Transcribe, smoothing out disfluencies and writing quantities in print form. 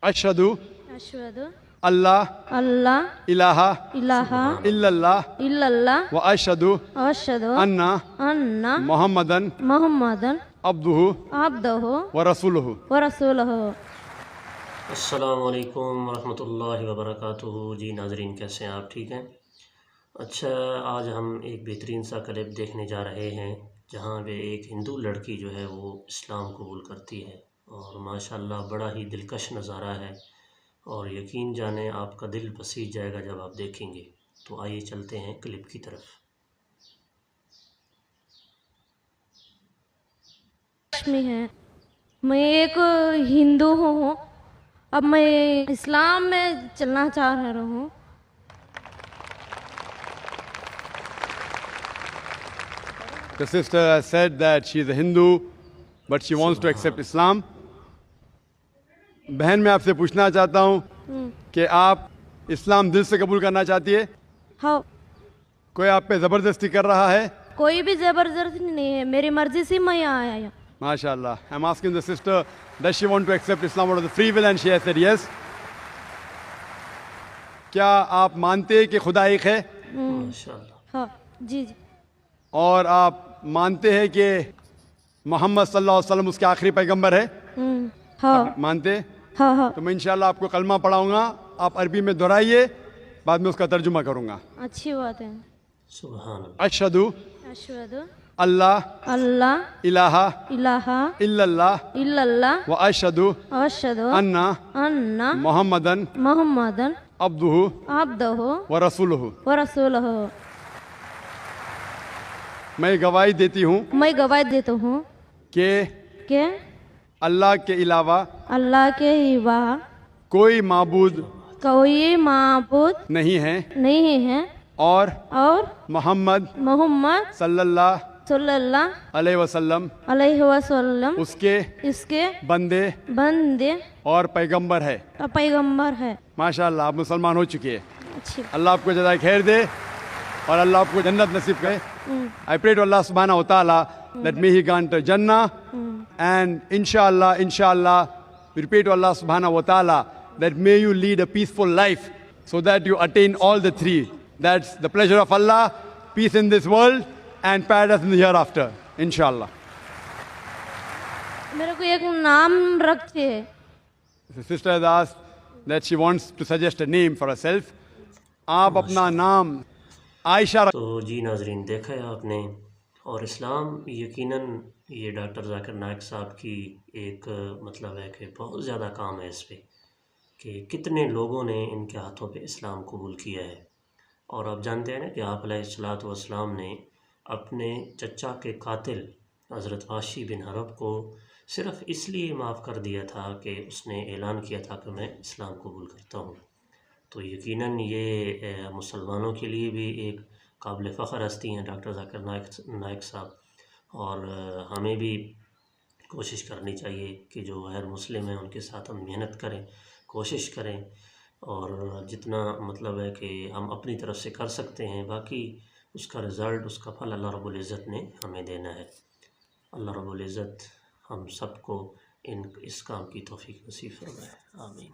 अशहदु अशहदु अल्लाह अल्लाह इलाहा इलाहा इल्लल्लाह इल्लल्लाह व अशहदु अशहदु अन्ना मुहम्मदन मुहम्मदन अब्दुहु अब्दुहु व रसूलुहु। व रसूलुहु। अस्सलामु अलैकुम वरहमतुल्लाहि वबरकातुहू। जी नाज़रीन, कैसे हैं आप? ठीक हैं? अच्छा, आज हम एक बेहतरीन सा क्लिप देखने जा रहे हैं जहाँ पे एक हिंदू लड़की जो है वो इस्लाम कबूल करती है और माशाल्लाह बड़ा ही दिलकश नज़ारा है और यकीन जाने आपका दिल पसीज जाएगा जब आप देखेंगे। तो आइए चलते हैं क्लिप की तरफ। है, मैं एक हिंदू हूँ, अब मैं इस्लाम में चलना चाह रहा हूँ। The sister has said that she is a Hindu, but she wants to accept Islam. बहन, मैं आपसे पूछना चाहता हूँ कि आप इस्लाम दिल से कबूल करना चाहती है? हाँ। कोई आप पे ज़बरदस्ती कर रहा है? कोई भी ज़बरदस्ती नहीं है, मेरी मर्जी से मैं यहाँ आया। MashaAllah. I'm asking the sister, does she want to accept Islam out of the free will, and she has said yes. क्या आप मानते हैं कि खुदा एक है? माशाअल्लाह। हाँ जी जी। और आप मानते हैं कि मोहम्मद सल्लल्लाहु अलैहि वसल्लम उसके आखिरी पैगंबर है? हाँ। मानते? हाँ हाँ। तो मैं इंशाल्लाह आपको कलमा पढ़ाऊंगा, आप अरबी में दोहराइए, बाद में उसका तर्जुमा करूंगा। अच्छी बात है। सुभान अल्लाह। अशहदु अशहदु अल्लाह अल्लाह इलाहा इलाहा इल्लल्लाह इल्लल्लाह व अशहदु अशहदु अन्ना मुहम्मदन मुहम्मदन अब्दुहु अब्दुहु व रसूलुहु। व रसूलुहु। मैं गवाही देती हूँ मैं गवाही देता हूँ कि अल्लाह के अलावा के सिवा कोई माबूद कोई माबूद नहीं है नहीं है और मोहम्मद सल्लल्लाहु अलैहि वसल्लम उसके बंदे और पैगंबर है। माशाअल्लाह, आप मुसलमान हो चुकी है। अल्लाह आपको जज़ाए खैर दे और अल्लाह आपको जन्नत नसीब करे। I pray to Allah subhanahu wa ta'ala that may he grant Jannah, and inshallah we pray to Allah subhanahu wa ta'ala that may you lead a peaceful life so that you attain all the three. That's the pleasure of Allah, peace in this world and paradise in the hereafter, inshallah. मेरे को एक नाम रखिए। The sister has asked that she wants to suggest a name for herself. आप अपना नाम आयशा। तो जी नाज़रीन, देखा है आपने, और इस्लाम यकीनन ये डॉक्टर ज़ाकिर नाइक साहब की एक मतलब है कि बहुत ज़्यादा काम है इस पे कि कितने लोगों ने इनके हाथों पे इस्लाम कबूल किया है। और आप जानते हैं ना कि आप अलैहिस्सलातु वस्सलाम ने अपने चचा के कातिल हज़रत वाशी बिन हरब को सिर्फ़ इसलिए माफ़ कर दिया था कि उसने ऐलान किया था कि मैं इस्लाम कबूल करता हूँ। तो यकीनन ये मुसलमानों के लिए भी एक काबिल फ़ख्र हस्ती हैं डॉक्टर ज़ाकिर नाइक साहब, और हमें भी कोशिश करनी चाहिए कि जो गैर मुस्लिम हैं उनके साथ हम मेहनत करें, कोशिश करें, और जितना मतलब है कि हम अपनी तरफ से कर सकते हैं, बाकी उसका रिज़ल्ट, उसका फल अल्लाह रब्बुल इज़्ज़त ने हमें देना है। अल्लाह रब्बुल इज़्ज़त हम सबको इस काम की तौफ़ीक नसीब फरमाए। आमीन।